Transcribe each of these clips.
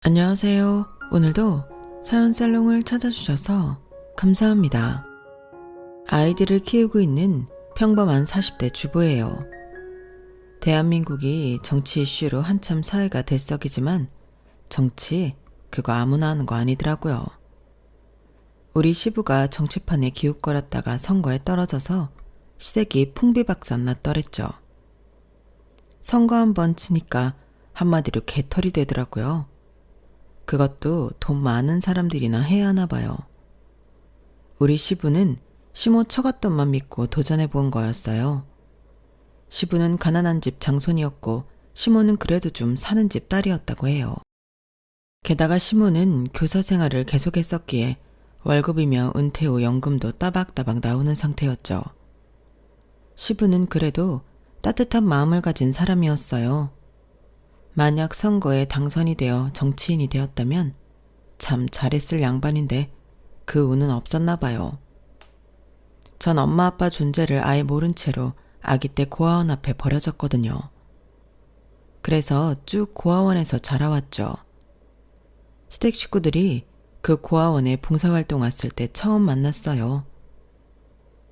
안녕하세요. 오늘도 사연살롱을 찾아주셔서 감사합니다. 아이들을 키우고 있는 평범한 40대 주부예요. 대한민국이 정치 이슈로 한참 사회가 들썩이지만 정치, 그거 아무나 하는 거 아니더라고요. 우리 시부가 정치판에 기웃거렸다가 선거에 떨어져서 시댁이 풍비박산 났더랬죠. 선거 한번 치니까 한마디로 개털이 되더라고요. 그것도 돈 많은 사람들이나 해야 하나 봐요. 우리 시부는 시모 처갓돈만 믿고 도전해 본 거였어요. 시부는 가난한 집 장손이었고 시모는 그래도 좀 사는 집 딸이었다고 해요. 게다가 시모는 교사 생활을 계속했었기에 월급이며 은퇴 후 연금도 따박따박 나오는 상태였죠. 시부는 그래도 따뜻한 마음을 가진 사람이었어요. 만약 선거에 당선이 되어 정치인이 되었다면 참 잘했을 양반인데 그 운은 없었나 봐요. 전 엄마 아빠 존재를 아예 모른 채로 아기 때 고아원 앞에 버려졌거든요. 그래서 쭉 고아원에서 자라왔죠. 시댁 식구들이 그 고아원에 봉사활동 왔을 때 처음 만났어요.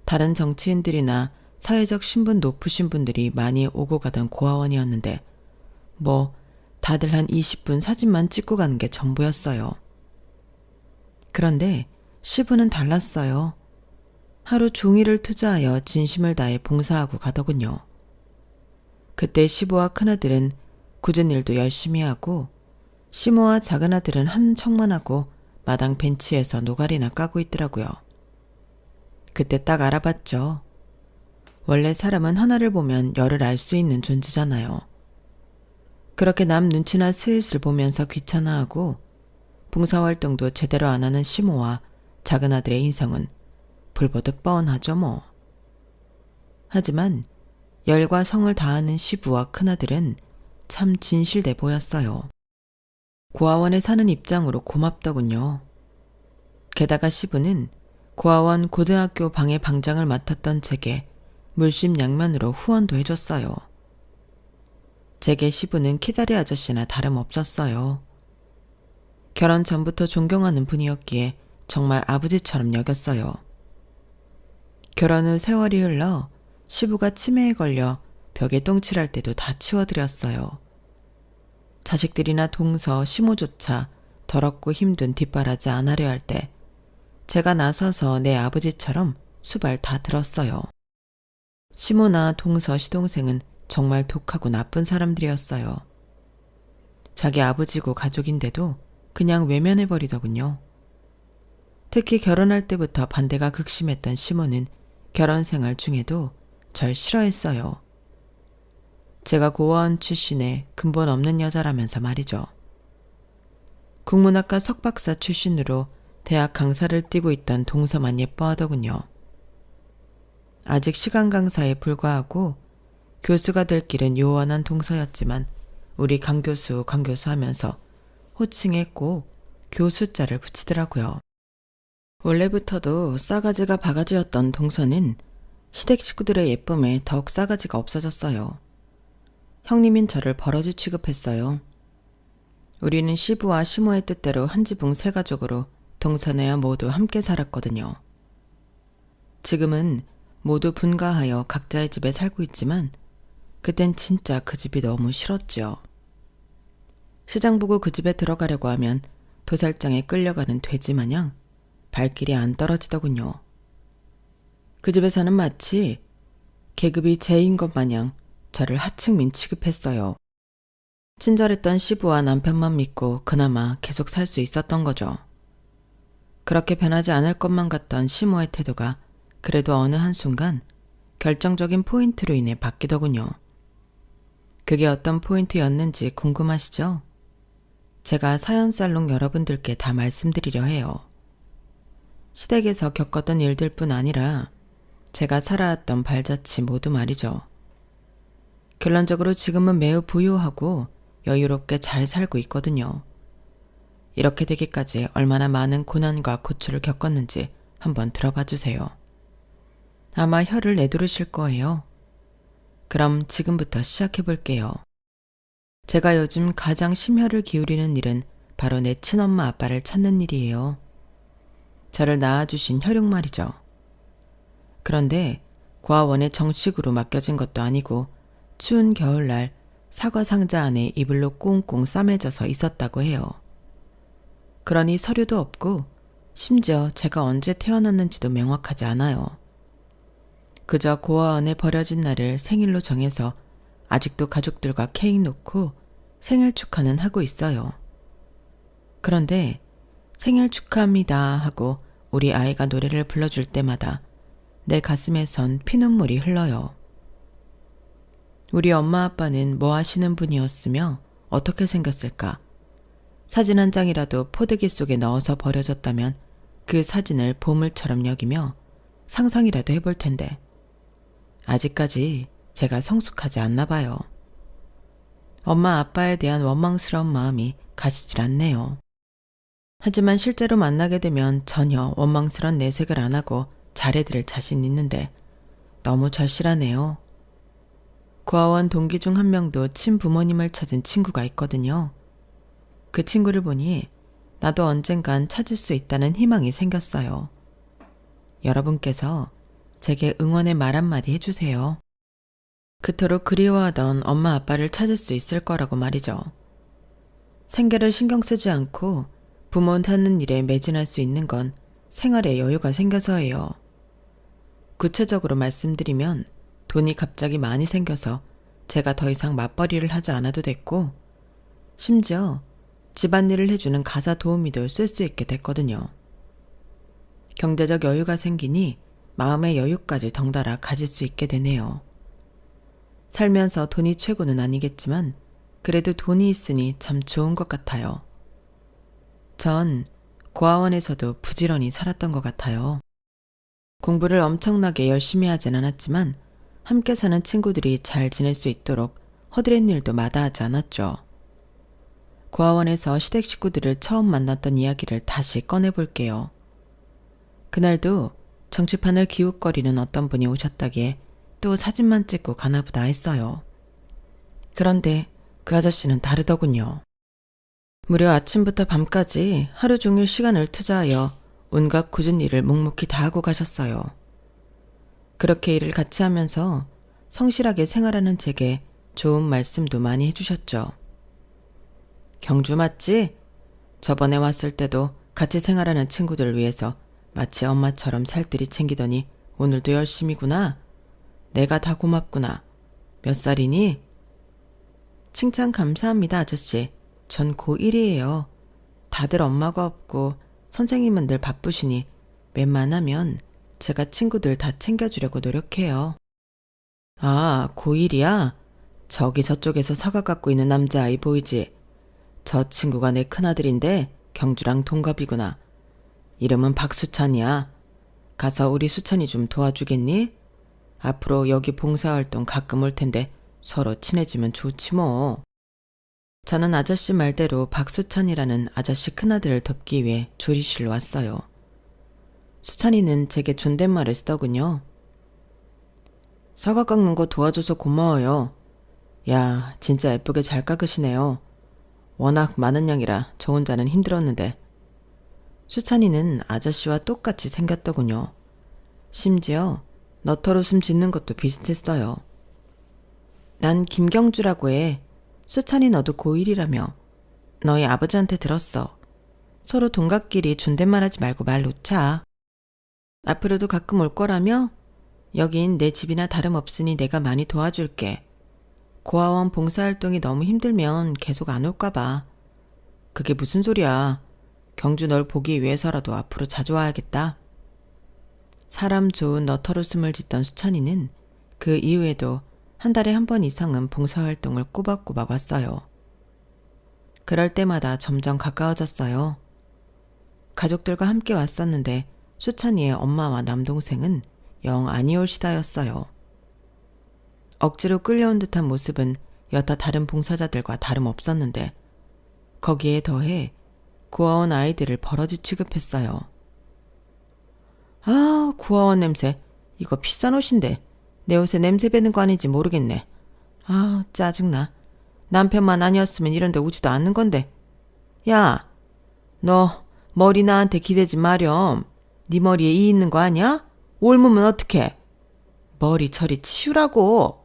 다른 정치인들이나 사회적 신분 높으신 분들이 많이 오고 가던 고아원이었는데 다들 한 20분 사진만 찍고 가는 게 전부였어요. 그런데 시부는 달랐어요. 하루 종일을 투자하여 진심을 다해 봉사하고 가더군요. 그때 시부와 큰아들은 굳은 일도 열심히 하고 시모와 작은아들은 한 척만 하고 마당 벤치에서 노가리나 까고 있더라고요. 그때 딱 알아봤죠. 원래 사람은 하나를 보면 열을 알 수 있는 존재잖아요. 그렇게 남 눈치나 슬슬 보면서 귀찮아하고 봉사활동도 제대로 안 하는 시모와 작은아들의 인성은 불보듯 뻔하죠 뭐. 하지만 열과 성을 다하는 시부와 큰아들은 참 진실돼 보였어요. 고아원에 사는 입장으로 고맙더군요. 게다가 시부는 고아원 고등학교 방의 방장을 맡았던 제게 물심양면으로 후원도 해줬어요. 제게 시부는 키다리 아저씨나 다름없었어요. 결혼 전부터 존경하는 분이었기에 정말 아버지처럼 여겼어요. 결혼 후 세월이 흘러 시부가 치매에 걸려 벽에 똥칠할 때도 다 치워드렸어요. 자식들이나 동서, 시모조차 더럽고 힘든 뒷바라지 안 하려 할 때 제가 나서서 내 아버지처럼 수발 다 들었어요. 시모나 동서, 시동생은 정말 독하고 나쁜 사람들이었어요. 자기 아버지고 가족인데도 그냥 외면해버리더군요. 특히 결혼할 때부터 반대가 극심했던 시모는 결혼 생활 중에도 절 싫어했어요. 제가 고아원 출신의 근본 없는 여자라면서 말이죠. 국문학과 석박사 출신으로 대학 강사를 띠고 있던 동서만 예뻐하더군요. 아직 시간 강사에 불과하고 교수가 될 길은 요원한 동서였지만 우리 강교수 하면서 호칭에 꼭 교수자를 붙이더라고요. 원래부터도 싸가지가 바가지였던 동서는 시댁 식구들의 예쁨에 더욱 싸가지가 없어졌어요. 형님인 저를 버러지 취급했어요. 우리는 시부와 시모의 뜻대로 한 지붕 세 가족으로 동서네와 모두 함께 살았거든요. 지금은 모두 분가하여 각자의 집에 살고 있지만 그땐 진짜 그 집이 너무 싫었죠. 시장 보고 그 집에 들어가려고 하면 도살장에 끌려가는 돼지 마냥 발길이 안 떨어지더군요. 그 집에서는 마치 계급이 제인 것 마냥 저를 하층민 취급했어요. 친절했던 시부와 남편만 믿고 그나마 계속 살 수 있었던 거죠. 그렇게 변하지 않을 것만 같던 시모의 태도가 그래도 어느 한순간 결정적인 포인트로 인해 바뀌더군요. 그게 어떤 포인트였는지 궁금하시죠? 제가 사연살롱 여러분들께 다 말씀드리려 해요. 시댁에서 겪었던 일들 뿐 아니라 제가 살아왔던 발자취 모두 말이죠. 결론적으로 지금은 매우 부유하고 여유롭게 잘 살고 있거든요. 이렇게 되기까지 얼마나 많은 고난과 고초를 겪었는지 한번 들어봐 주세요. 아마 혀를 내두르실 거예요. 그럼 지금부터 시작해 볼게요. 제가 요즘 가장 심혈을 기울이는 일은 바로 내 친엄마 아빠를 찾는 일이에요. 저를 낳아주신 혈육 말이죠. 그런데 고아원에 정식으로 맡겨진 것도 아니고 추운 겨울날 사과 상자 안에 이불로 꽁꽁 싸매져서 있었다고 해요. 그러니 서류도 없고 심지어 제가 언제 태어났는지도 명확하지 않아요. 그저 고아원에 버려진 날을 생일로 정해서 아직도 가족들과 케이크 놓고 생일 축하는 하고 있어요. 그런데 생일 축하합니다 하고 우리 아이가 노래를 불러줄 때마다 내 가슴에선 피눈물이 흘러요. 우리 엄마 아빠는 뭐 하시는 분이었으며 어떻게 생겼을까? 사진 한 장이라도 포대기 속에 넣어서 버려졌다면 그 사진을 보물처럼 여기며 상상이라도 해볼 텐데 아직까지 제가 성숙하지 않나 봐요. 엄마 아빠에 대한 원망스러운 마음이 가시질 않네요. 하지만 실제로 만나게 되면 전혀 원망스러운 내색을 안 하고 잘해드릴 자신 있는데 너무 절실하네요. 고아원 동기 중 한 명도 친부모님을 찾은 친구가 있거든요. 그 친구를 보니 나도 언젠간 찾을 수 있다는 희망이 생겼어요. 여러분께서 제게 응원의 말 한마디 해주세요. 그토록 그리워하던 엄마 아빠를 찾을 수 있을 거라고 말이죠. 생계를 신경 쓰지 않고 부모 찾는 일에 매진할 수 있는 건 생활에 여유가 생겨서예요. 구체적으로 말씀드리면 돈이 갑자기 많이 생겨서 제가 더 이상 맞벌이를 하지 않아도 됐고 심지어 집안일을 해주는 가사 도우미도 쓸 수 있게 됐거든요. 경제적 여유가 생기니 마음의 여유까지 덩달아 가질 수 있게 되네요. 살면서 돈이 최고는 아니겠지만 그래도 돈이 있으니 참 좋은 것 같아요. 전 고아원에서도 부지런히 살았던 것 같아요. 공부를 엄청나게 열심히 하진 않았지만 함께 사는 친구들이 잘 지낼 수 있도록 허드렛 일도 마다하지 않았죠. 고아원에서 시댁 식구들을 처음 만났던 이야기를 다시 꺼내볼게요. 그날도 정치판을 기웃거리는 어떤 분이 오셨다기에 또 사진만 찍고 가나보다 했어요. 그런데 그 아저씨는 다르더군요. 무려 아침부터 밤까지 하루 종일 시간을 투자하여 온갖 굳은 일을 묵묵히 다 하고 가셨어요. 그렇게 일을 같이 하면서 성실하게 생활하는 제게 좋은 말씀도 많이 해주셨죠. 경주 맞지? 저번에 왔을 때도 같이 생활하는 친구들을 위해서 마치 엄마처럼 살뜰히 챙기더니 오늘도 열심히구나. 내가 다 고맙구나. 몇 살이니? 칭찬 감사합니다, 아저씨. 전 고1이에요. 다들 엄마가 없고 선생님은 늘 바쁘시니 웬만하면 제가 친구들 다 챙겨주려고 노력해요. 아, 고1이야? 저기 저쪽에서 사과 갖고 있는 남자아이 보이지? 저 친구가 내 큰아들인데 경주랑 동갑이구나. 이름은 박수찬이야. 가서 우리 수찬이 좀 도와주겠니? 앞으로 여기 봉사활동 가끔 올 텐데 서로 친해지면 좋지 뭐. 저는 아저씨 말대로 박수찬이라는 아저씨 큰아들을 돕기 위해 조리실로 왔어요. 수찬이는 제게 존댓말을 쓰더군요. 사과 깎는 거 도와줘서 고마워요. 야, 진짜 예쁘게 잘 깎으시네요. 워낙 많은 양이라 저 혼자는 힘들었는데. 수찬이는 아저씨와 똑같이 생겼더군요. 심지어 너털웃음 짓는 것도 비슷했어요. 난 김경주라고 해. 수찬이 너도 고1이라며. 너희 아버지한테 들었어. 서로 동갑끼리 존댓말하지 말고 말 놓자. 앞으로도 가끔 올 거라며? 여긴 내 집이나 다름없으니 내가 많이 도와줄게. 고아원 봉사활동이 너무 힘들면 계속 안 올까 봐. 그게 무슨 소리야. 경주 널 보기 위해서라도 앞으로 자주 와야겠다. 사람 좋은 너털웃음을 짓던 수찬이는 그 이후에도 한 달에 한 번 이상은 봉사활동을 꼬박꼬박 왔어요. 그럴 때마다 점점 가까워졌어요. 가족들과 함께 왔었는데 수찬이의 엄마와 남동생은 영 아니올시다였어요. 억지로 끌려온 듯한 모습은 여타 다른 봉사자들과 다름없었는데 거기에 더해 고아원 아이들을 버러지 취급했어요. 아, 고아원 냄새. 이거 비싼 옷인데 내 옷에 냄새 배는 거 아닌지 모르겠네. 아, 짜증나. 남편만 아니었으면 이런 데 오지도 않는 건데. 야, 너 머리 나한테 기대지 마렴. 네 머리에 이 있는 거 아니야? 옮으면 어떡해? 머리 저리 치우라고.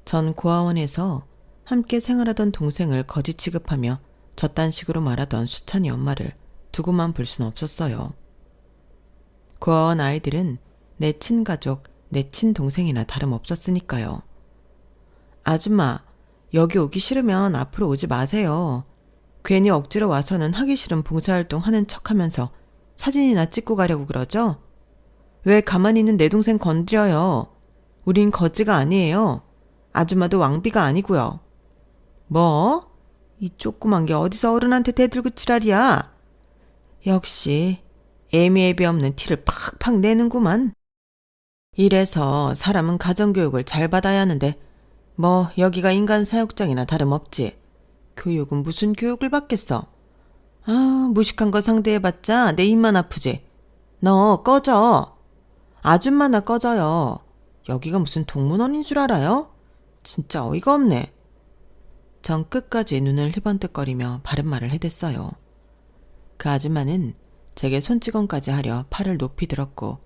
전 고아원에서 함께 생활하던 동생을 거지 취급하며 저딴 식으로 말하던 수찬이 엄마를 두고만 볼 수는 없었어요. 고아원 아이들은 내 친가족, 내 친동생이나 다름없었으니까요. 아줌마, 여기 오기 싫으면 앞으로 오지 마세요. 괜히 억지로 와서는 하기 싫은 봉사활동 하는 척하면서 사진이나 찍고 가려고 그러죠? 왜 가만히 있는 내 동생 건드려요? 우린 거지가 아니에요. 아줌마도 왕비가 아니고요. 뭐? 이 조그만 게 어디서 어른한테 대들고 지랄이야? 역시 애미애비 없는 티를 팍팍 내는구만. 이래서 사람은 가정교육을 잘 받아야 하는데 뭐 여기가 인간 사육장이나 다름없지. 교육은 무슨 교육을 받겠어. 아, 무식한 거 상대해봤자 내 입만 아프지. 너 꺼져. 아줌마나 꺼져요. 여기가 무슨 동문원인 줄 알아요? 진짜 어이가 없네. 전 끝까지 눈을 희번뜩거리며 바른 말을 해댔어요. 그 아줌마는 제게 손찌검까지 하려 팔을 높이 들었고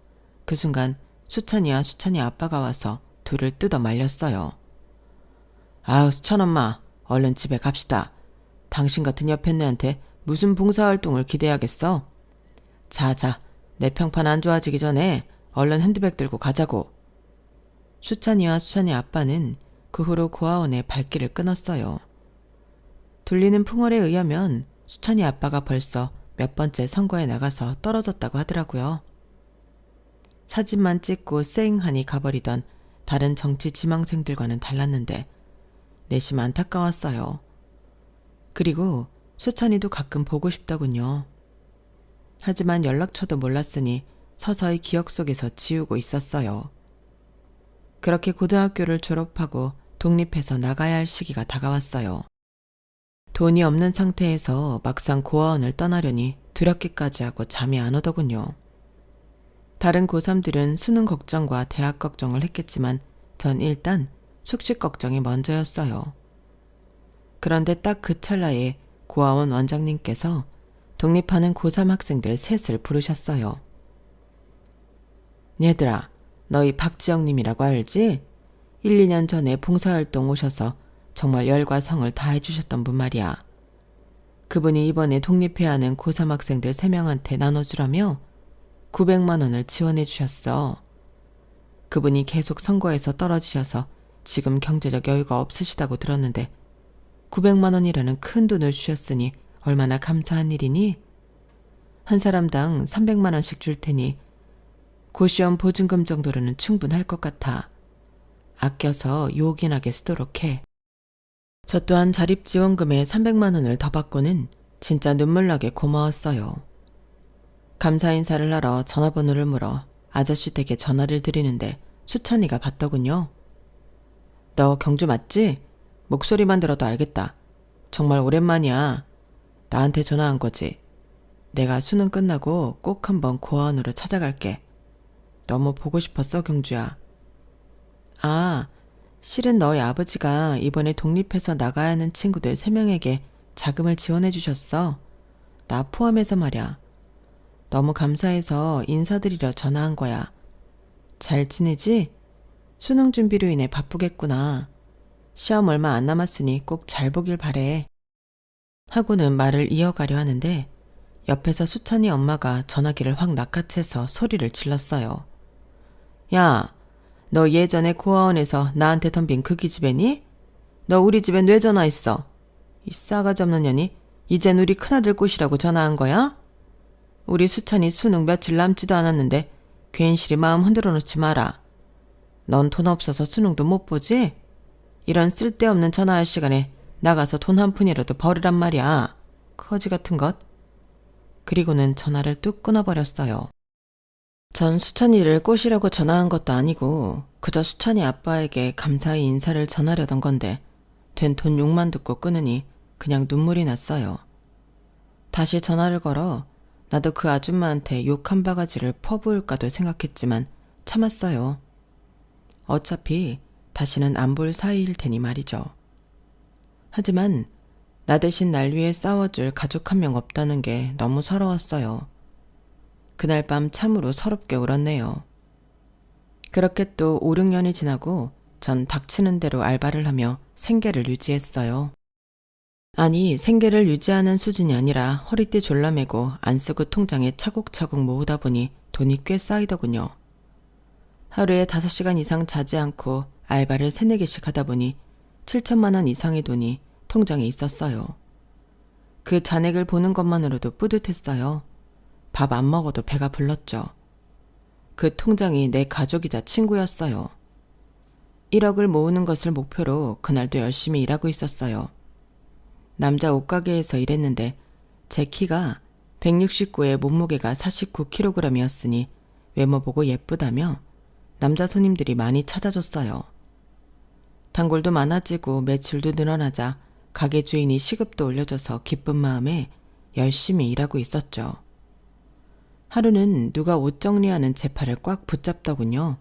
그 순간 수찬이와 수찬이 아빠가 와서 둘을 뜯어 말렸어요. 아우, 수찬 엄마, 얼른 집에 갑시다. 당신 같은 여편네한테 무슨 봉사활동을 기대하겠어? 자자, 내 평판 안 좋아지기 전에 얼른 핸드백 들고 가자고. 수찬이와 수찬이 아빠는 그 후로 고아원에 발길을 끊었어요. 들리는 풍월에 의하면 수찬이 아빠가 벌써 몇 번째 선거에 나가서 떨어졌다고 하더라고요. 사진만 찍고 쌩하니 가버리던 다른 정치 지망생들과는 달랐는데 내심 안타까웠어요. 그리고 수찬이도 가끔 보고 싶더군요. 하지만 연락처도 몰랐으니 서서히 기억 속에서 지우고 있었어요. 그렇게 고등학교를 졸업하고 독립해서 나가야 할 시기가 다가왔어요. 돈이 없는 상태에서 막상 고아원을 떠나려니 두렵기까지 하고 잠이 안 오더군요. 다른 고3들은 수능 걱정과 대학 걱정을 했겠지만 전 일단 숙식 걱정이 먼저였어요. 그런데 딱 그 찰나에 고아원 원장님께서 독립하는 고3 학생들 셋을 부르셨어요. 얘들아, 너희 박지영님이라고 알지? 1, 2년 전에 봉사활동 오셔서 정말 열과 성을 다해주셨던 분 말이야. 그분이 이번에 독립해야 하는 고3 학생들 3명한테 나눠주라며 900만 원을 지원해 주셨어. 그분이 계속 선거에서 떨어지셔서 지금 경제적 여유가 없으시다고 들었는데 900만 원이라는 큰 돈을 주셨으니 얼마나 감사한 일이니? 한 사람당 300만 원씩 줄 테니 고시원 보증금 정도로는 충분할 것 같아. 아껴서 요긴하게 쓰도록 해. 저 또한 자립지원금에 300만 원을 더 받고는 진짜 눈물나게 고마웠어요. 감사 인사를 하러 전화번호를 물어 아저씨 댁에 전화를 드리는데 수찬이가 받더군요. 너 경주 맞지? 목소리만 들어도 알겠다. 정말 오랜만이야. 나한테 전화한 거지. 내가 수능 끝나고 꼭 한번 고아원으로 찾아갈게. 너무 보고 싶었어, 경주야. 아, 실은 너희 아버지가 이번에 독립해서 나가야 하는 친구들 3명에게 자금을 지원해 주셨어. 나 포함해서 말이야. 너무 감사해서 인사드리려 전화한 거야. 잘 지내지? 수능 준비로 인해 바쁘겠구나. 시험 얼마 안 남았으니 꼭 잘 보길 바래. 하고는 말을 이어가려 하는데 옆에서 수찬이 엄마가 전화기를 확 낚아채서 소리를 질렀어요. 야, 너 예전에 고아원에서 나한테 덤빈 그 기집애니? 너 우리 집에 왜 전화했어? 이 싸가지 없는 년이 이젠 우리 큰아들 꼬시라고 전화한 거야? 우리 수찬이 수능 며칠 남지도 않았는데 괜시리 마음 흔들어 놓지 마라. 넌 돈 없어서 수능도 못 보지? 이런 쓸데없는 전화할 시간에 나가서 돈 한 푼이라도 벌으란 말이야. 거지 같은 것. 그리고는 전화를 뚝 끊어버렸어요. 전 수찬이를 꼬시라고 전화한 것도 아니고 그저 수찬이 아빠에게 감사히 인사를 전하려던 건데 된 돈 욕만 듣고 끊으니 그냥 눈물이 났어요. 다시 전화를 걸어 나도 그 아줌마한테 욕 한 바가지를 퍼부을까도 생각했지만 참았어요. 어차피 다시는 안 볼 사이일 테니 말이죠. 하지만 나 대신 날 위해 싸워줄 가족 한 명 없다는 게 너무 서러웠어요. 그날 밤 참으로 서럽게 울었네요. 그렇게 또 5, 6년이 지나고 전 닥치는 대로 알바를 하며 생계를 유지했어요. 아니, 생계를 유지하는 수준이 아니라 허리띠 졸라매고 안 쓰고 통장에 차곡차곡 모으다 보니 돈이 꽤 쌓이더군요. 하루에 5시간 이상 자지 않고 알바를 3, 4개씩 하다 보니 7천만 원 이상의 돈이 통장에 있었어요. 그 잔액을 보는 것만으로도 뿌듯했어요. 밥 안 먹어도 배가 불렀죠. 그 통장이 내 가족이자 친구였어요. 1억을 모으는 것을 목표로 그날도 열심히 일하고 있었어요. 남자 옷가게에서 일했는데 제 키가 169에 몸무게가 49kg이었으니 외모 보고 예쁘다며 남자 손님들이 많이 찾아줬어요. 단골도 많아지고 매출도 늘어나자 가게 주인이 시급도 올려줘서 기쁜 마음에 열심히 일하고 있었죠. 하루는 누가 옷 정리하는 제 팔을 꽉 붙잡더군요.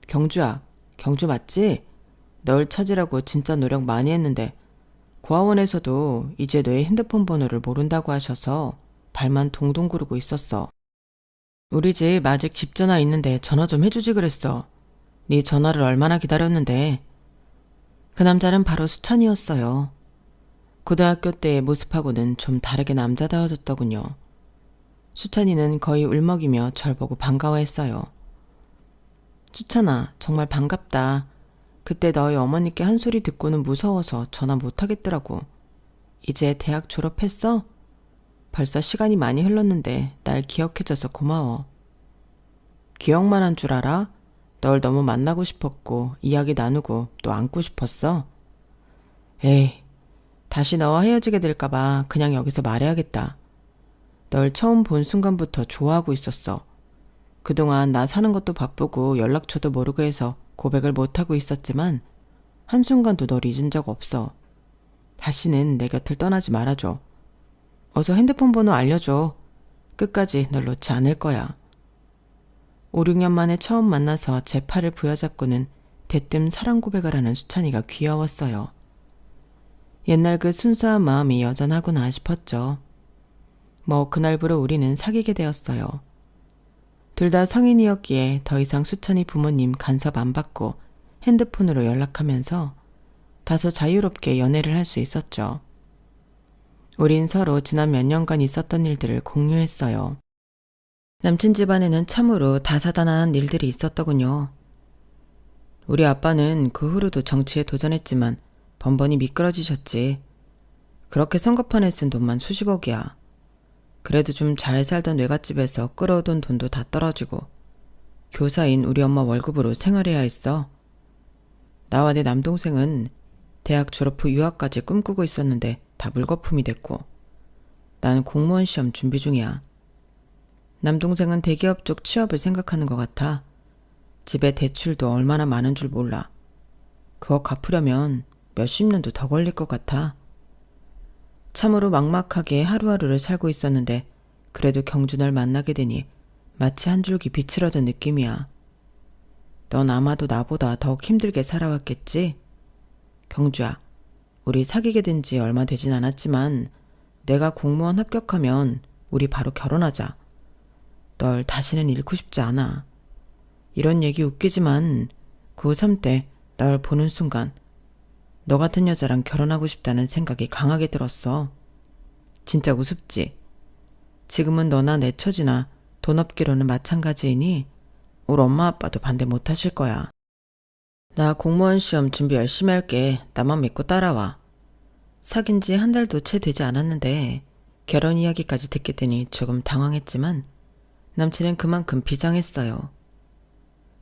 경주야, 경주 맞지? 널 찾으라고 진짜 노력 많이 했는데 고아원에서도 이제 너의 핸드폰 번호를 모른다고 하셔서 발만 동동 구르고 있었어. 우리 집 아직 집 전화 있는데 전화 좀 해주지 그랬어. 네 전화를 얼마나 기다렸는데. 그 남자는 바로 수찬이었어요. 고등학교 때의 모습하고는 좀 다르게 남자다워졌더군요. 수찬이는 거의 울먹이며 절 보고 반가워했어요. 수찬아, 정말 반갑다. 그때 너희 어머니께 한 소리 듣고는 무서워서 전화 못하겠더라고. 이제 대학 졸업했어? 벌써 시간이 많이 흘렀는데 날 기억해줘서 고마워. 기억만 한 줄 알아? 널 너무 만나고 싶었고 이야기 나누고 또 안고 싶었어. 에이, 다시 너와 헤어지게 될까봐 그냥 여기서 말해야겠다. 널 처음 본 순간부터 좋아하고 있었어. 그동안 나 사는 것도 바쁘고 연락처도 모르고 해서 고백을 못하고 있었지만 한순간도 널 잊은 적 없어. 다시는 내 곁을 떠나지 말아줘. 어서 핸드폰 번호 알려줘. 끝까지 널 놓지 않을 거야. 5, 6년 만에 처음 만나서 제 팔을 부여잡고는 대뜸 사랑 고백을 하는 수찬이가 귀여웠어요. 옛날 그 순수한 마음이 여전하구나 싶었죠. 뭐 그날부로 우리는 사귀게 되었어요. 둘 다 성인이었기에 더 이상 수찬이 부모님 간섭 안 받고 핸드폰으로 연락하면서 다소 자유롭게 연애를 할 수 있었죠. 우린 서로 지난 몇 년간 있었던 일들을 공유했어요. 남친 집안에는 참으로 다사다난한 일들이 있었더군요. 우리 아빠는 그 후로도 정치에 도전했지만 번번이 미끄러지셨지. 그렇게 선거판에 쓴 돈만 수십억이야. 그래도 좀 잘 살던 외갓집에서 끌어오던 돈도 다 떨어지고 교사인 우리 엄마 월급으로 생활해야 했어. 나와 내 남동생은 대학 졸업 후 유학까지 꿈꾸고 있었는데 다 물거품이 됐고 나는 공무원 시험 준비 중이야. 남동생은 대기업 쪽 취업을 생각하는 것 같아. 집에 대출도 얼마나 많은 줄 몰라. 그거 갚으려면 몇십 년도 더 걸릴 것 같아. 참으로 막막하게 하루하루를 살고 있었는데 그래도 경주 널 만나게 되니 마치 한 줄기 빛을 얻은 느낌이야. 넌 아마도 나보다 더욱 힘들게 살아왔겠지? 경주야, 우리 사귀게 된 지 얼마 되진 않았지만 내가 공무원 합격하면 우리 바로 결혼하자. 널 다시는 잃고 싶지 않아. 이런 얘기 웃기지만 고3 때 널 보는 순간 너 같은 여자랑 결혼하고 싶다는 생각이 강하게 들었어. 진짜 우습지? 지금은 너나 내 처지나 돈 없기로는 마찬가지이니 우리 엄마 아빠도 반대 못 하실 거야. 나 공무원 시험 준비 열심히 할게. 나만 믿고 따라와. 사귄 지 한 달도 채 되지 않았는데 결혼 이야기까지 듣게 되니 조금 당황했지만 남친은 그만큼 비장했어요.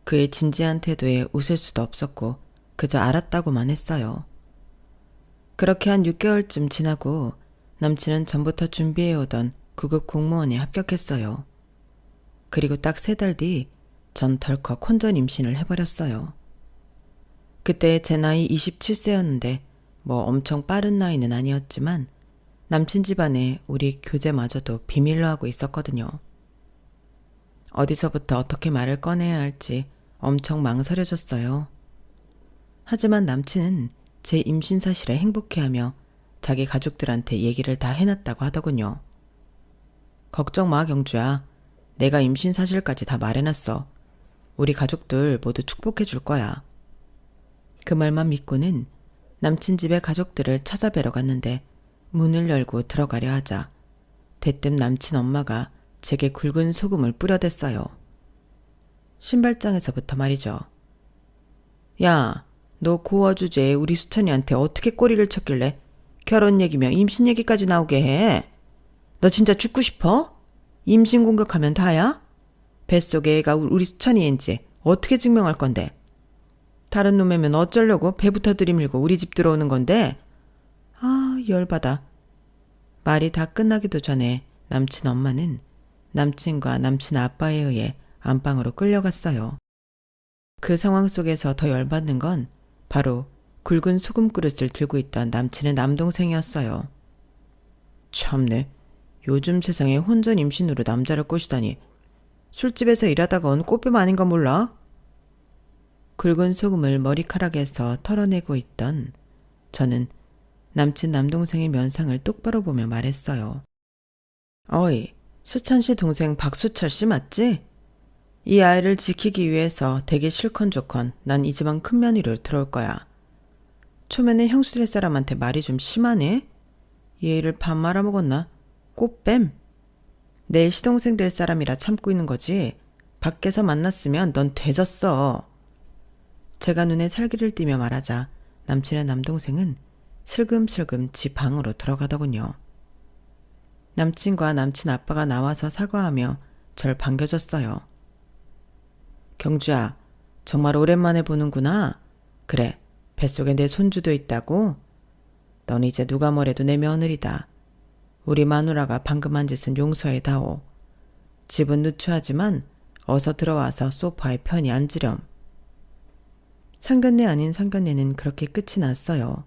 그의 진지한 태도에 웃을 수도 없었고 그저 알았다고만 했어요. 그렇게 한 6개월쯤 지나고 남친은 전부터 준비해오던 9급 공무원에 합격했어요. 그리고 딱 3달 뒤 전 덜컥 혼전 임신을 해버렸어요. 그때 제 나이 27세였는데 뭐 엄청 빠른 나이는 아니었지만 남친 집안에 우리 교제마저도 비밀로 하고 있었거든요. 어디서부터 어떻게 말을 꺼내야 할지 엄청 망설여졌어요. 하지만 남친은 제 임신 사실에 행복해하며 자기 가족들한테 얘기를 다 해놨다고 하더군요. 걱정 마, 경주야. 내가 임신 사실까지 다 말해놨어. 우리 가족들 모두 축복해줄 거야. 그 말만 믿고는 남친 집의 가족들을 찾아뵈러 갔는데 문을 열고 들어가려 하자 대뜸 남친 엄마가 제게 굵은 소금을 뿌려댔어요. 신발장에서부터 말이죠. 야, 너 고아 주제에 우리 수찬이한테 어떻게 꼬리를 쳤길래 결혼 얘기며 임신 얘기까지 나오게 해? 너 진짜 죽고 싶어? 임신 공격하면 다야? 뱃속에 애가 우리 수찬이인지 어떻게 증명할 건데? 다른 놈이면 어쩌려고 배부터 들이밀고 우리 집 들어오는 건데? 아, 열받아. 말이 다 끝나기도 전에 남친 엄마는 남친과 남친 아빠에 의해 안방으로 끌려갔어요. 그 상황 속에서 더 열받는 건 바로 굵은 소금 그릇을 들고 있던 남친의 남동생이었어요. 참네. 요즘 세상에 혼전 임신으로 남자를 꼬시다니. 술집에서 일하다가 온 꽃뱀 아닌가 몰라? 굵은 소금을 머리카락에서 털어내고 있던 저는 남친 남동생의 면상을 똑바로 보며 말했어요. 어이, 수찬 씨 동생 박수철 씨 맞지? 이 아이를 지키기 위해서 되게 실컷좋건 난 이 집안 큰 며느리로 들어올 거야. 초면에 형수될 사람한테 말이 좀 심하네? 얘를 밥 말아먹었나? 꽃뱀? 내 시동생 될 사람이라 참고 있는 거지. 밖에서 만났으면 넌 되졌어. 제가 눈에 살기를 띠며 말하자 남친의 남동생은 슬금슬금 집 방으로 들어가더군요. 남친과 남친 아빠가 나와서 사과하며 절 반겨줬어요. 경주야, 정말 오랜만에 보는구나. 그래, 뱃속에 내 손주도 있다고? 넌 이제 누가 뭐래도 내 며느리다. 우리 마누라가 방금 한 짓은 용서해다오. 집은 누추하지만 어서 들어와서 소파에 편히 앉으렴. 상견례 아닌 상견례는 그렇게 끝이 났어요.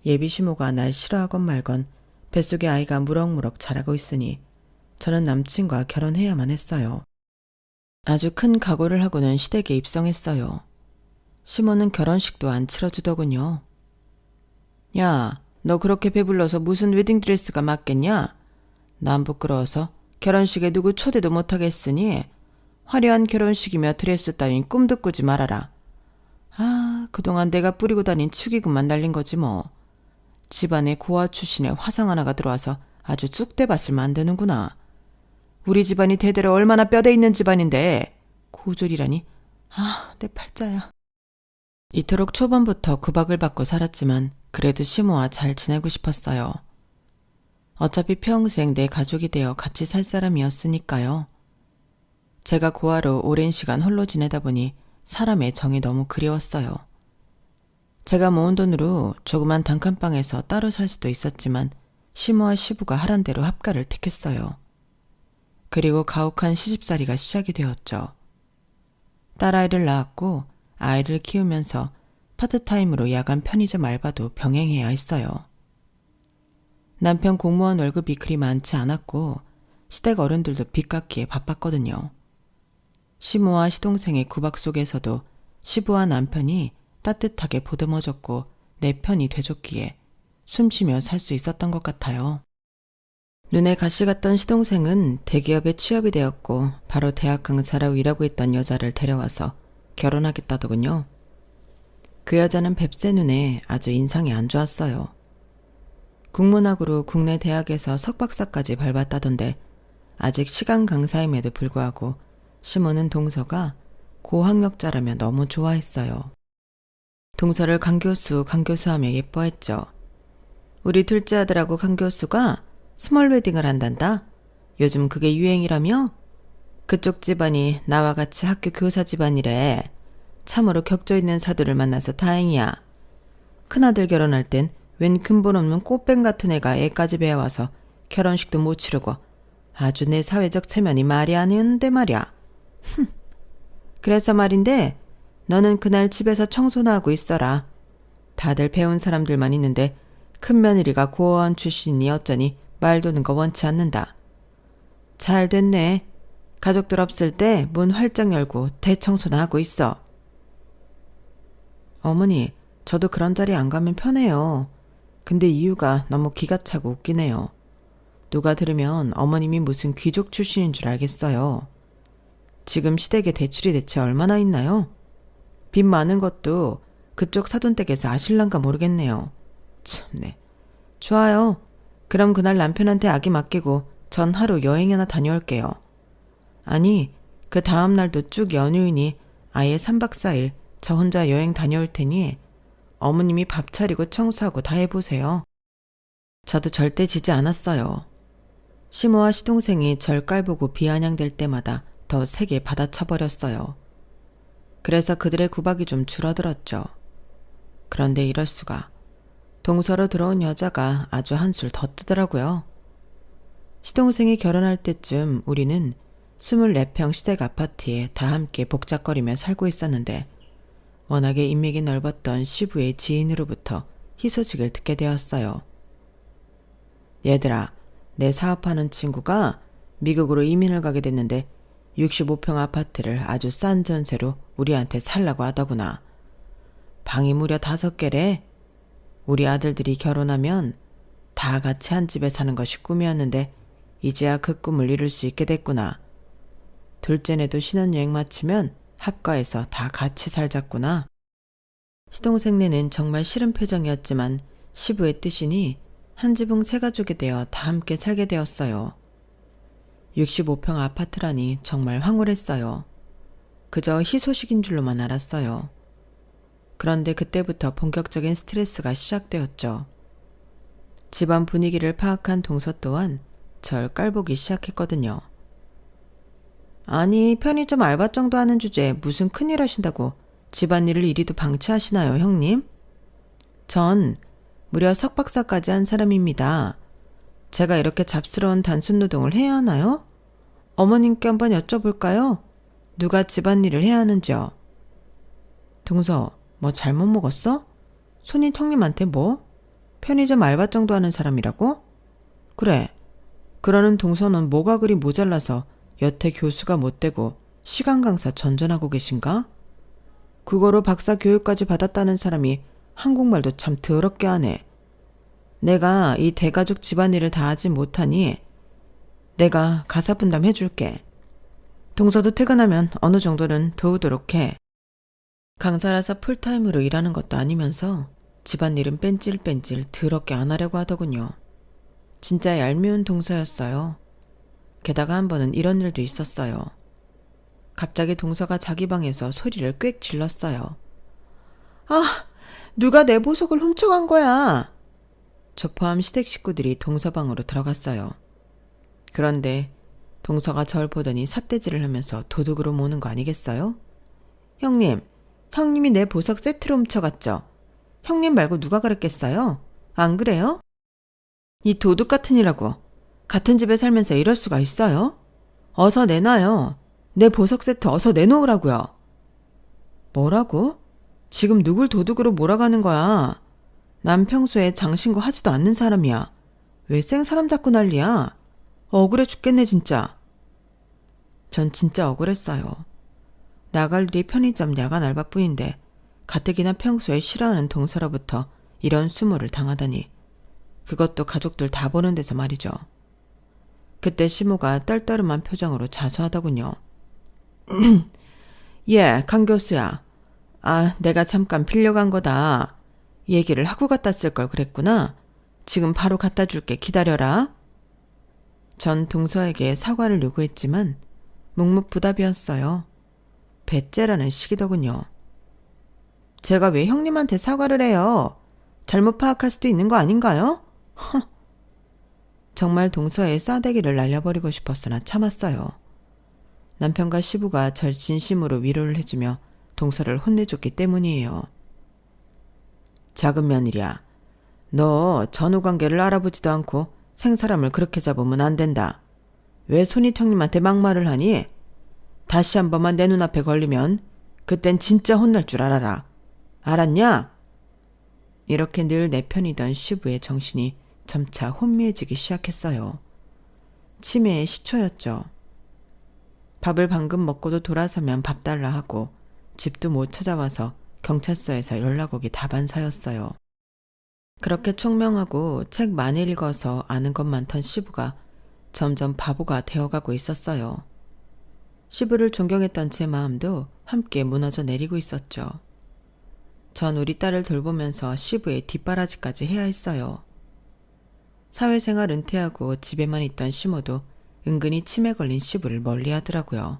예비 시모가 날 싫어하건 말건 뱃속에 아이가 무럭무럭 자라고 있으니 저는 남친과 결혼해야만 했어요. 아주 큰 각오를 하고는 시댁에 입성했어요. 시모는 결혼식도 안 치러주더군요. 야, 너 그렇게 배불러서 무슨 웨딩드레스가 맞겠냐? 난 부끄러워서 결혼식에 누구 초대도 못하겠으니 화려한 결혼식이며 드레스 따윈 꿈도 꾸지 말아라. 아, 그동안 내가 뿌리고 다닌 축의금만 날린 거지 뭐. 집안에 고아 출신의 화상 하나가 들어와서 아주 쑥대밭을 만드는구나. 우리 집안이 대대로 얼마나 뼈대 있는 집안인데 고졸이라니. 아, 내 팔자야. 이토록 초반부터 구박을 받고 살았지만 그래도 시모와 잘 지내고 싶었어요. 어차피 평생 내 가족이 되어 같이 살 사람이었으니까요. 제가 고아로 오랜 시간 홀로 지내다 보니 사람의 정이 너무 그리웠어요. 제가 모은 돈으로 조그만 단칸방에서 따로 살 수도 있었지만 시모와 시부가 하란 대로 합가를 택했어요. 그리고 가혹한 시집살이가 시작이 되었죠. 딸아이를 낳았고 아이를 키우면서 파트타임으로 야간 편의점 알바도 병행해야 했어요. 남편 공무원 월급이 그리 많지 않았고 시댁 어른들도 빚 갚기에 바빴거든요. 시모와 시동생의 구박 속에서도 시부와 남편이 따뜻하게 보듬어줬고 내 편이 돼줬기에 숨쉬며 살 수 있었던 것 같아요. 눈에 가시 갔던 시동생은 대기업에 취업이 되었고 바로 대학 강사로 일하고 있던 여자를 데려와서 결혼하겠다더군요. 그 여자는 뱁새 눈에 아주 인상이 안 좋았어요. 국문학으로 국내 대학에서 석박사까지 밟았다던데 아직 시간 강사임에도 불구하고 시모는 동서가 고학력자라며 너무 좋아했어요. 동서를 강교수 하며 예뻐했죠. 우리 둘째 아들하고 강교수가 스몰 웨딩을 한단다. 요즘 그게 유행이라며? 그쪽 집안이 나와 같이 학교 교사 집안이래. 참으로 격조 있는 사도를 만나서 다행이야. 큰아들 결혼할 땐 웬 근본 없는 꽃뱀 같은 애가 애까지 배워와서 결혼식도 못 치르고 아주 내 사회적 체면이 말이 아니었는데 말이야. 그래서 말인데 너는 그날 집에서 청소나 하고 있어라. 다들 배운 사람들만 있는데 큰 며느리가 고아원 출신이 어쩌니 말 도는 거 원치 않는다. 잘 됐네. 가족들 없을 때 문 활짝 열고 대청소나 하고 있어. 어머니, 저도 그런 자리 안 가면 편해요. 근데 이유가 너무 기가 차고 웃기네요. 누가 들으면 어머님이 무슨 귀족 출신인 줄 알겠어요. 지금 시댁에 대출이 대체 얼마나 있나요? 빚 많은 것도 그쪽 사돈댁에서 아실란가 모르겠네요. 참네. 좋아요. 그럼 그날 남편한테 아기 맡기고 전 하루 여행이나 다녀올게요. 아니, 그 다음 날도 쭉 연휴이니 아예 3박 4일 저 혼자 여행 다녀올 테니 어머님이 밥 차리고 청소하고 다 해보세요. 저도 절대 지지 않았어요. 시모와 시동생이 절 깔보고 비아냥될 때마다 더 세게 받아쳐버렸어요. 그래서 그들의 구박이 좀 줄어들었죠. 그런데 이럴 수가. 동서로 들어온 여자가 아주 한술 더 뜨더라고요. 시동생이 결혼할 때쯤 우리는 24평 시댁 아파트에 다 함께 복작거리며 살고 있었는데 워낙에 인맥이 넓었던 시부의 지인으로부터 희소식을 듣게 되었어요. 얘들아, 내 사업하는 친구가 미국으로 이민을 가게 됐는데 65평 아파트를 아주 싼 전세로 우리한테 살라고 하더구나. 방이 무려 5개래. 우리 아들들이 결혼하면 다 같이 한 집에 사는 것이 꿈이었는데 이제야 그 꿈을 이룰 수 있게 됐구나. 둘째네도 신혼여행 마치면 합가해서 다 같이 살자꾸나. 시동생네는 정말 싫은 표정이었지만 시부의 뜻이니 한 지붕 세 가족이 되어 다 함께 살게 되었어요. 65평 아파트라니 정말 황홀했어요. 그저 희소식인 줄로만 알았어요. 그런데 그때부터 본격적인 스트레스가 시작되었죠. 집안 분위기를 파악한 동서 또한 절 깔보기 시작했거든요. 아니, 편의점 알바 정도 하는 주제에 무슨 큰일 하신다고 집안일을 이리도 방치하시나요, 형님? 전 무려 석박사까지 한 사람입니다. 제가 이렇게 잡스러운 단순 노동을 해야 하나요? 어머님께 한번 여쭤볼까요? 누가 집안일을 해야 하는지요? 동서, 뭐 잘못 먹었어? 손이 형님한테 뭐? 편의점 알바 정도 하는 사람이라고? 그래. 그러는 동서는 뭐가 그리 모자라서 여태 교수가 못 되고 시간 강사 전전하고 계신가? 그거로 박사 교육까지 받았다는 사람이 한국말도 참 더럽게 하네. 내가 이 대가족 집안일을 다 하지 못하니 내가 가사 분담 해줄게. 동서도 퇴근하면 어느 정도는 도우도록 해. 강사라서 풀타임으로 일하는 것도 아니면서 집안일은 뺀질뺀질 더럽게 안 하려고 하더군요. 진짜 얄미운 동서였어요. 게다가 한 번은 이런 일도 있었어요. 갑자기 동서가 자기 방에서 소리를 꽥 질렀어요. 아! 누가 내 보석을 훔쳐간 거야! 저 포함 시댁 식구들이 동서 방으로 들어갔어요. 그런데 동서가 절 보더니 삿대질을 하면서 도둑으로 모는 거 아니겠어요? 형님, 형님이 내 보석 세트를 훔쳐갔죠? 형님 말고 누가 그랬겠어요? 안 그래요? 이 도둑 같으니라고 같은 집에 살면서 이럴 수가 있어요? 어서 내놔요. 내 보석 세트 어서 내놓으라고요. 뭐라고? 지금 누굴 도둑으로 몰아가는 거야? 난 평소에 장신구 하지도 않는 사람이야. 왜 생사람 잡고 난리야? 억울해 죽겠네 진짜. 전 진짜 억울했어요. 나갈 일이 편의점 야간 알바뿐인데 가뜩이나 평소에 싫어하는 동서로부터 이런 수모를 당하다니. 그것도 가족들 다 보는 데서 말이죠. 그때 시모가 떨떠름한 표정으로 자수하더군요. 예, 강 교수야. 아, 내가 잠깐 빌려간 거다. 얘기를 하고 갖다 쓸 걸 그랬구나. 지금 바로 갖다 줄게. 기다려라. 전 동서에게 사과를 요구했지만 묵묵부답이었어요. 배째라는 식이더군요. 제가 왜 형님한테 사과를 해요? 잘못 파악할 수도 있는 거 아닌가요? 허. 정말 동서의 싸대기를 날려버리고 싶었으나 참았어요. 남편과 시부가 절 진심으로 위로를 해주며 동서를 혼내줬기 때문이에요. 작은 며느리야. 너 전후관계를 알아보지도 않고 생사람을 그렇게 잡으면 안 된다. 왜 손익 형님한테 막말을 하니? 다시 한 번만 내 눈앞에 걸리면 그땐 진짜 혼날 줄 알아라. 알았냐? 이렇게 늘 내 편이던 시부의 정신이 점차 혼미해지기 시작했어요. 치매의 시초였죠. 밥을 방금 먹고도 돌아서면 밥 달라 하고 집도 못 찾아와서 경찰서에서 연락 오기 다반사였어요. 그렇게 총명하고 책 많이 읽어서 아는 것 많던 시부가 점점 바보가 되어가고 있었어요. 시부를 존경했던 제 마음도 함께 무너져 내리고 있었죠. 전 우리 딸을 돌보면서 시부의 뒷바라지까지 해야 했어요. 사회생활 은퇴하고 집에만 있던 시모도 은근히 치매 걸린 시부를 멀리하더라고요.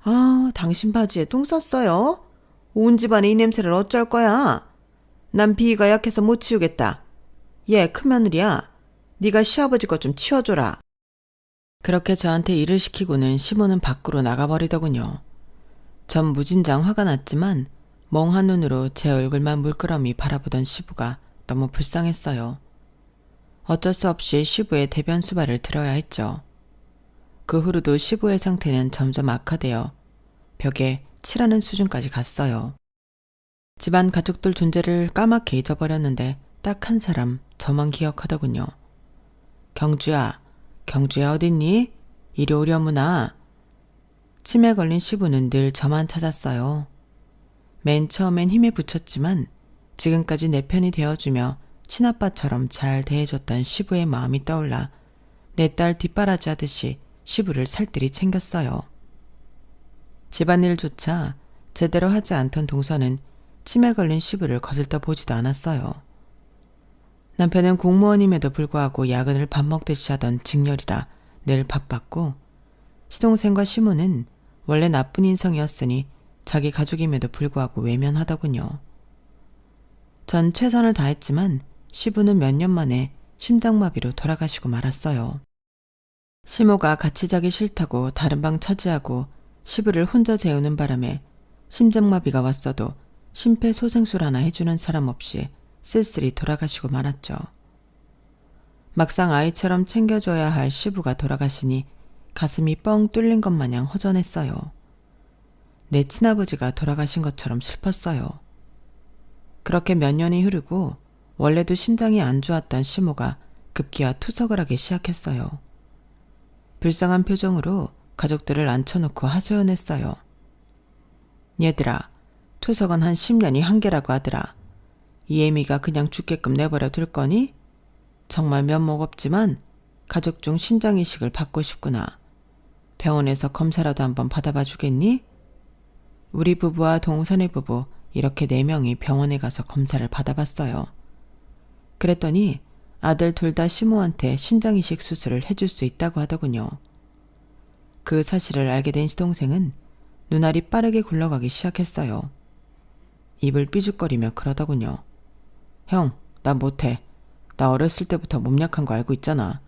아, 당신 바지에 똥 쌌어요? 온 집안에 이 냄새를 어쩔 거야? 난 비위가 약해서 못 치우겠다. 얘 큰며느리야. 네가 시아버지 것 좀 치워줘라. 그렇게 저한테 일을 시키고는 시모는 밖으로 나가버리더군요. 전 무진장 화가 났지만 멍한 눈으로 제 얼굴만 물끄러미 바라보던 시부가 너무 불쌍했어요. 어쩔 수 없이 시부의 대변 수발을 들어야 했죠. 그 후로도 시부의 상태는 점점 악화되어 벽에 칠하는 수준까지 갔어요. 집안 가족들 존재를 까맣게 잊어버렸는데 딱 한 사람 저만 기억하더군요. 경주야, 경주야 어딨니? 이리 오려무나. 치매 걸린 시부는 늘 저만 찾았어요. 맨 처음엔 힘에 부쳤지만 지금까지 내 편이 되어주며 친아빠처럼 잘 대해줬던 시부의 마음이 떠올라 내 딸 뒷바라지 하듯이 시부를 살뜰히 챙겼어요. 집안일조차 제대로 하지 않던 동서는 치매 걸린 시부를 거들떠 보지도 않았어요. 남편은 공무원임에도 불구하고 야근을 밥 먹듯이 하던 직렬이라 늘 바빴고 시동생과 시모는 원래 나쁜 인성이었으니 자기 가족임에도 불구하고 외면하더군요. 전 최선을 다했지만 시부는 몇 년 만에 심장마비로 돌아가시고 말았어요. 시모가 같이 자기 싫다고 다른 방 차지하고 시부를 혼자 재우는 바람에 심장마비가 왔어도 심폐소생술 하나 해주는 사람 없이 쓸쓸히 돌아가시고 말았죠. 막상 아이처럼 챙겨줘야 할 시부가 돌아가시니 가슴이 뻥 뚫린 것 마냥 허전했어요. 내 친아버지가 돌아가신 것처럼 슬펐어요. 그렇게 몇 년이 흐르고 원래도 신장이 안 좋았던 시모가 급기야 투석을 하기 시작했어요. 불쌍한 표정으로 가족들을 앉혀놓고 하소연했어요. 얘들아, 투석은 한 10년이 한계라고 하더라. 이 애미가 그냥 죽게끔 내버려 둘 거니? 정말 면목 없지만 가족 중 신장이식을 받고 싶구나. 병원에서 검사라도 한번 받아봐 주겠니? 우리 부부와 동선의 부부 이렇게 4명이 병원에 가서 검사를 받아봤어요. 그랬더니 아들 둘 다 시모한테 신장이식 수술을 해줄 수 있다고 하더군요. 그 사실을 알게 된 시동생은 눈알이 빠르게 굴러가기 시작했어요. 입을 삐죽거리며 그러더군요. 형, 나 못해. 나 어렸을 때부터 몸 약한 거 알고 있잖아.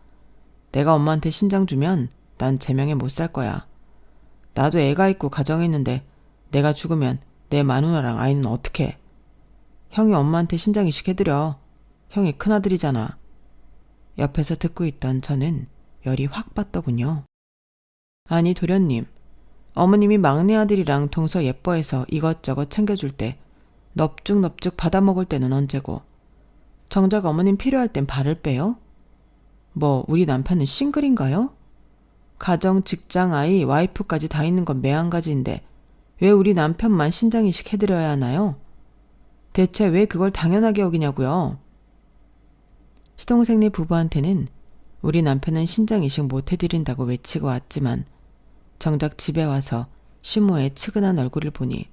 내가 엄마한테 신장 주면 난 제명에 못 살 거야. 나도 애가 있고 가정했는데 내가 죽으면 내 마누나랑 아이는 어떡해. 형이 엄마한테 신장 이식 해드려. 형이 큰아들이잖아. 옆에서 듣고 있던 저는 열이 확 받더군요. 아니 도련님, 어머님이 막내 아들이랑 동서 예뻐해서 이것저것 챙겨줄 때 넙죽넙죽 받아먹을 때는 언제고 정작 어머님 필요할 땐 발을 빼요? 뭐 우리 남편은 싱글인가요? 가정, 직장, 아이, 와이프까지 다 있는 건 매한가지인데 왜 우리 남편만 신장이식 해드려야 하나요? 대체 왜 그걸 당연하게 여기냐고요? 시동생네 부부한테는 우리 남편은 신장이식 못 해드린다고 외치고 왔지만 정작 집에 와서 시모의 측은한 얼굴을 보니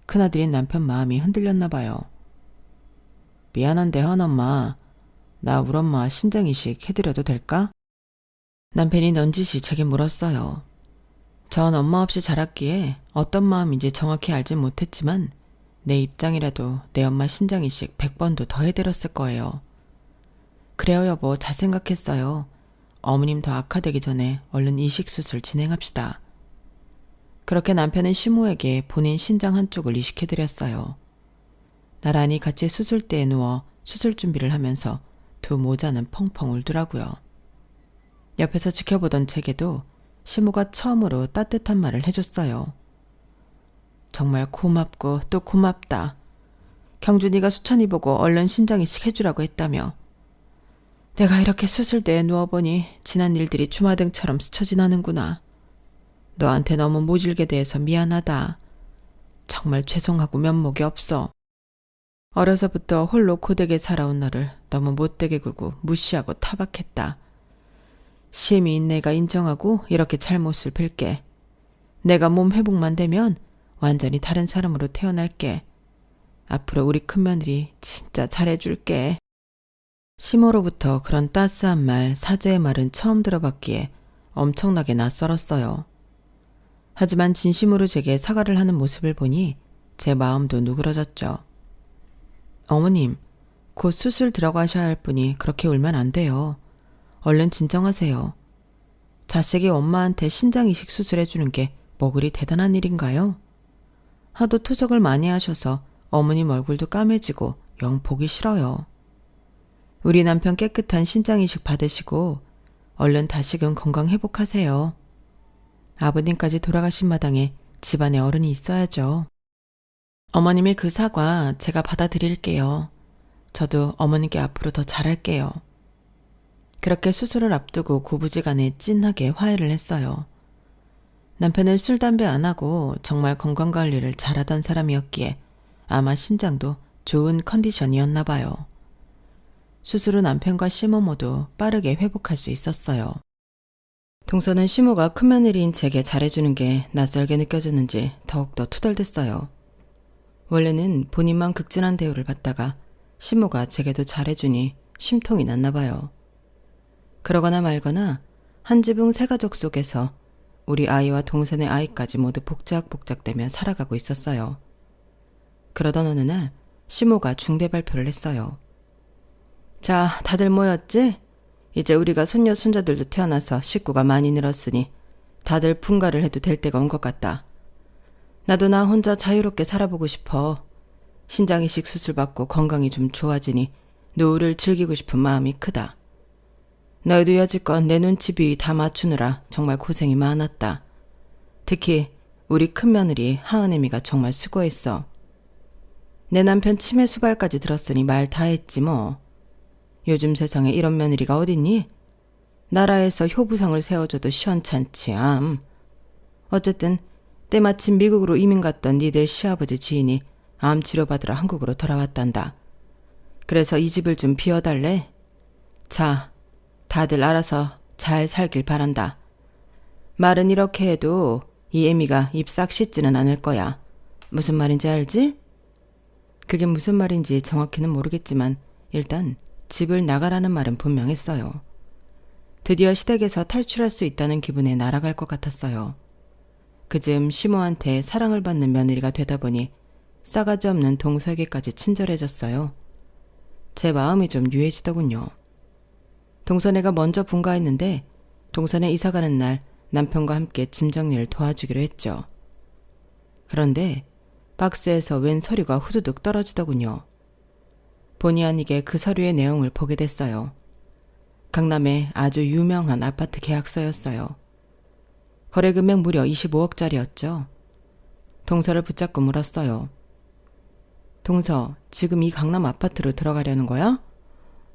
큰아들인 남편 마음이 흔들렸나 봐요. 미안한데 헌엄마, 나 우리 엄마 신장이식 해드려도 될까? 남편이 넌지시 제게 물었어요. 전 엄마 없이 자랐기에 어떤 마음인지 정확히 알진 못했지만 내 입장이라도 내 엄마 신장이식 100번도 더 해드렸을 거예요. 그래요 여보, 잘 생각했어요. 어머님 더 악화되기 전에 얼른 이식수술 진행합시다. 그렇게 남편은 시모에게 본인 신장 한쪽을 이식해드렸어요. 나란히 같이 수술대에 누워 수술 준비를 하면서 두 모자는 펑펑 울더라고요. 옆에서 지켜보던 제게도 시모가 처음으로 따뜻한 말을 해줬어요. 정말 고맙고 또 고맙다. 경준이가 수찬이 보고 얼른 신장이식 해주라고 했다며. 내가 이렇게 수술대에 누워보니 지난 일들이 주마등처럼 스쳐 지나는구나. 너한테 너무 모질게 대해서 미안하다. 정말 죄송하고 면목이 없어. 어려서부터 홀로 고되게 살아온 너를 너무 못되게 굴고 무시하고 타박했다. 시엠이인 내가 인정하고 이렇게 잘못을 빌게. 내가 몸 회복만 되면 완전히 다른 사람으로 태어날게. 앞으로 우리 큰며느리 진짜 잘해줄게. 시모로부터 그런 따스한 말, 사죄의 말은 처음 들어봤기에 엄청나게 낯설었어요. 하지만 진심으로 제게 사과를 하는 모습을 보니 제 마음도 누그러졌죠. 어머님, 곧 수술 들어가셔야 할 분이 그렇게 울면 안 돼요. 얼른 진정하세요. 자식이 엄마한테 신장 이식 수술해주는 게 뭐 그리 대단한 일인가요? 하도 투석을 많이 하셔서 어머님 얼굴도 까매지고 영 보기 싫어요. 우리 남편 깨끗한 신장 이식 받으시고 얼른 다시금 건강 회복하세요. 아버님까지 돌아가신 마당에 집안에 어른이 있어야죠. 어머님의 그 사과 제가 받아드릴게요. 저도 어머님께 앞으로 더 잘할게요. 그렇게 수술을 앞두고 고부지간에 찐하게 화해를 했어요. 남편은 술, 담배 안 하고 정말 건강관리를 잘하던 사람이었기에 아마 신장도 좋은 컨디션이었나 봐요. 수술 후 남편과 시모 모두 빠르게 회복할 수 있었어요. 동서는 시모가 큰며느리인 제게 잘해주는 게 낯설게 느껴졌는지 더욱더 투덜댔어요. 원래는 본인만 극진한 대우를 받다가 시모가 제게도 잘해주니 심통이 났나 봐요. 그러거나 말거나 한 지붕 세 가족 속에서 우리 아이와 동생의 아이까지 모두 복작복작대며 살아가고 있었어요. 그러던 어느 날 시모가 중대 발표를 했어요. 자, 다들 모였지? 이제 우리가 손녀 손자들도 태어나서 식구가 많이 늘었으니 다들 분가를 해도 될 때가 온 것 같다. 나도 나 혼자 자유롭게 살아보고 싶어. 신장 이식 수술 받고 건강이 좀 좋아지니 노후를 즐기고 싶은 마음이 크다. 너희도 여지껏 내 눈치비 다 맞추느라 정말 고생이 많았다. 특히 우리 큰며느리 하은애미가 정말 수고했어. 내 남편 치매 수발까지 들었으니 말 다 했지 뭐. 요즘 세상에 이런 며느리가 어딨니? 나라에서 효부상을 세워줘도 시원찮지 암. 어쨌든 때마침 미국으로 이민 갔던 니들 시아버지 지인이 암 치료받으러 한국으로 돌아왔단다. 그래서 이 집을 좀 비워달래? 자, 다들 알아서 잘 살길 바란다. 말은 이렇게 해도 이 애미가 입 싹 씻지는 않을 거야. 무슨 말인지 알지? 그게 무슨 말인지 정확히는 모르겠지만 일단 집을 나가라는 말은 분명했어요. 드디어 시댁에서 탈출할 수 있다는 기분에 날아갈 것 같았어요. 그즈음 시모한테 사랑을 받는 며느리가 되다 보니 싸가지 없는 동서에게까지 친절해졌어요. 제 마음이 좀 유해지더군요. 동서네가 먼저 분가했는데 동서네 이사가는 날 남편과 함께 짐 정리를 도와주기로 했죠. 그런데 박스에서 웬 서류가 후두둑 떨어지더군요. 본의 아니게 그 서류의 내용을 보게 됐어요. 강남의 아주 유명한 아파트 계약서였어요. 거래금액 무려 25억짜리였죠. 동서를 붙잡고 물었어요. 동서, 지금 이 강남 아파트로 들어가려는 거야?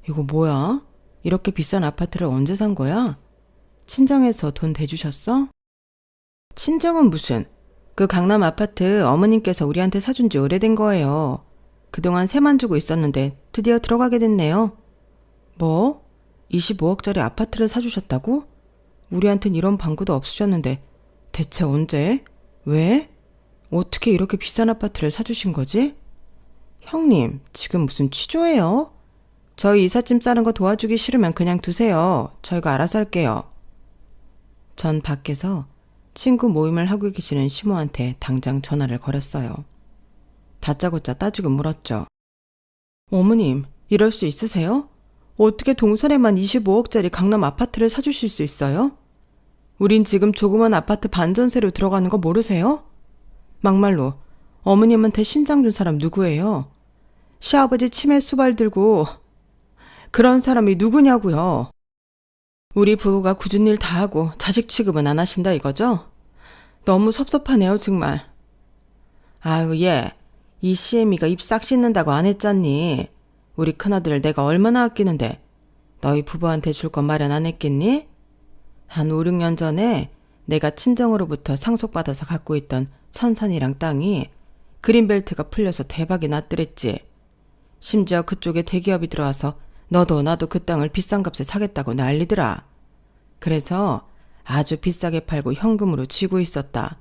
이거 뭐야? 이렇게 비싼 아파트를 언제 산 거야? 친정에서 돈 대주셨어? 친정은 무슨? 그 강남 아파트 어머님께서 우리한테 사준 지 오래된 거예요. 그동안 세만 주고 있었는데 드디어 들어가게 됐네요. 뭐? 25억짜리 아파트를 사주셨다고? 우리한텐 이런 방구도 없으셨는데 대체 언제? 왜? 어떻게 이렇게 비싼 아파트를 사주신 거지? 형님, 지금 무슨 취조예요? 저희 이삿짐 싸는 거 도와주기 싫으면 그냥 두세요. 저희가 알아서 할게요. 전 밖에서 친구 모임을 하고 계시는 시모한테 당장 전화를 걸었어요. 다짜고짜 따지고 물었죠. 어머님, 이럴 수 있으세요? 어떻게 동선에만 25억짜리 강남 아파트를 사주실 수 있어요? 우린 지금 조그만 아파트 반전세로 들어가는 거 모르세요? 막말로 어머님한테 신장 준 사람 누구예요? 시아버지 치매 수발 들고 그런 사람이 누구냐고요? 우리 부부가 굳은 일 다 하고 자식 취급은 안 하신다 이거죠? 너무 섭섭하네요 정말. 아유 얘, 이 시애미가 입 싹 씻는다고 안 했잖니. 우리 큰아들을 내가 얼마나 아끼는데 너희 부부한테 줄 건 마련 안 했겠니? 한 5, 6년 전에 내가 친정으로부터 상속받아서 갖고 있던 천산이랑 땅이 그린벨트가 풀려서 대박이 났더랬지. 심지어 그쪽에 대기업이 들어와서 너도 나도 그 땅을 비싼 값에 사겠다고 난리더라. 그래서 아주 비싸게 팔고 현금으로 쥐고 있었다.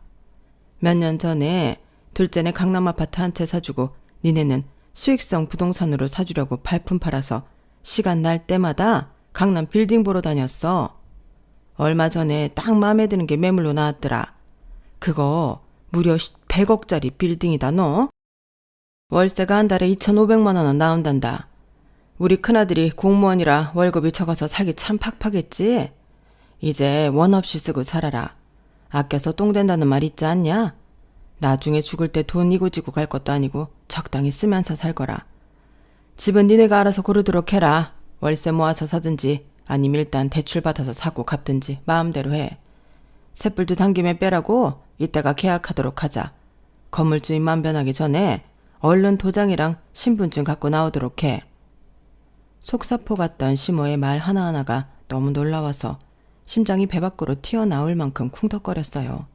몇 년 전에 둘째네 강남 아파트 한 채 사주고 니네는 수익성 부동산으로 사주려고 발품 팔아서 시간 날 때마다 강남 빌딩 보러 다녔어. 얼마 전에 딱 마음에 드는 게 매물로 나왔더라. 그거 무려 100억짜리 빌딩이다 너. 월세가 한 달에 2,500만 원은 나온단다. 우리 큰아들이 공무원이라 월급이 적어서 살기 참 팍팍했지. 이제 원 없이 쓰고 살아라. 아껴서 똥 된다는 말 있지 않냐? 나중에 죽을 때 돈 이고지고 갈 것도 아니고 적당히 쓰면서 살 거라. 집은 니네가 알아서 고르도록 해라. 월세 모아서 사든지 아니면 일단 대출 받아서 사고 갚든지 마음대로 해. 쇳불도 당김에 빼라고 이따가 계약하도록 하자. 건물주인만 변하기 전에 얼른 도장이랑 신분증 갖고 나오도록 해. 속사포 같던 시모의 말 하나하나가 너무 놀라워서 심장이 배 밖으로 튀어나올 만큼 쿵덕거렸어요.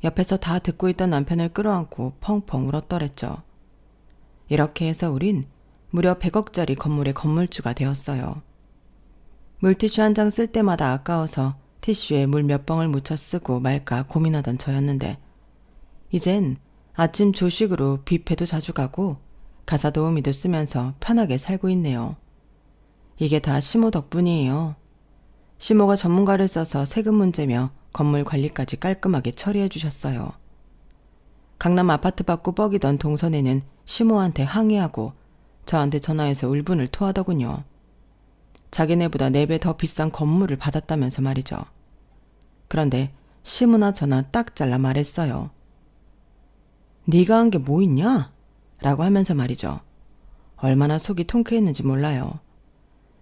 옆에서 다 듣고 있던 남편을 끌어안고 펑펑 울었더랬죠. 이렇게 해서 우린 무려 100억짜리 건물의 건물주가 되었어요. 물티슈 한 장 쓸 때마다 아까워서 티슈에 물 몇 방울 묻혀 쓰고 말까 고민하던 저였는데 이젠 아침 조식으로 뷔페도 자주 가고 가사 도우미도 쓰면서 편하게 살고 있네요. 이게 다 시모 덕분이에요. 시모가 전문가를 써서 세금 문제며 건물 관리까지 깔끔하게 처리해 주셨어요. 강남 아파트 받고 뻐기던 동선에는 시모한테 항의하고 저한테 전화해서 울분을 토하더군요. 자기네보다 4배 더 비싼 건물을 받았다면서 말이죠. 그런데 시모나 저나 딱 잘라 말했어요. 네가 한 게 뭐 있냐? 라고 하면서 말이죠. 얼마나 속이 통쾌했는지 몰라요.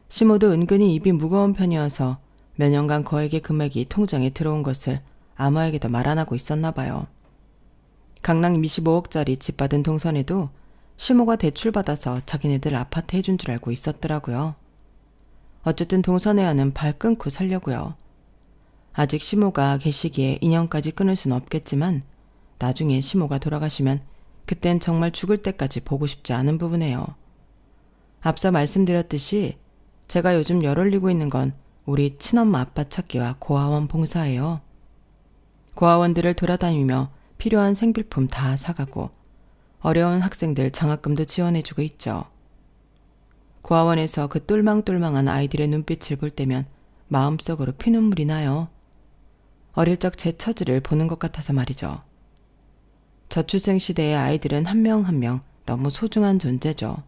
시모도 은근히 입이 무거운 편이어서 몇 년간 거액의 금액이 통장에 들어온 것을 아무에게도 말 안 하고 있었나 봐요. 강남 25억짜리 집 받은 동선에도 시모가 대출받아서 자기네들 아파트 해준 줄 알고 있었더라고요. 어쨌든 동선회와는 발 끊고 살려고요. 아직 시모가 계시기에 인연까지 끊을 순 없겠지만 나중에 시모가 돌아가시면 그땐 정말 죽을 때까지 보고 싶지 않은 부분이에요. 앞서 말씀드렸듯이 제가 요즘 열 올리고 있는 건 우리 친엄마 아빠 찾기와 고아원 봉사예요. 고아원들을 돌아다니며 필요한 생필품 다 사가고 어려운 학생들 장학금도 지원해주고 있죠. 고아원에서 그 똘망똘망한 아이들의 눈빛을 볼 때면 마음속으로 피눈물이 나요. 어릴 적 제 처지를 보는 것 같아서 말이죠. 저출생 시대의 아이들은 한 명 한 명 너무 소중한 존재죠.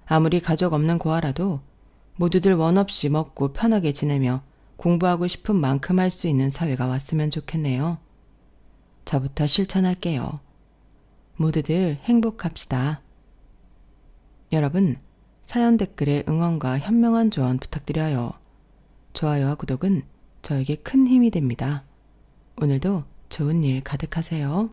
아무리 가족 없는 고아라도 모두들 원 없이 먹고 편하게 지내며 공부하고 싶은 만큼 할 수 있는 사회가 왔으면 좋겠네요. 저부터 실천할게요. 모두들 행복합시다. 여러분, 사연 댓글에 응원과 현명한 조언 부탁드려요. 좋아요와 구독은 저에게 큰 힘이 됩니다. 오늘도 좋은 일 가득하세요.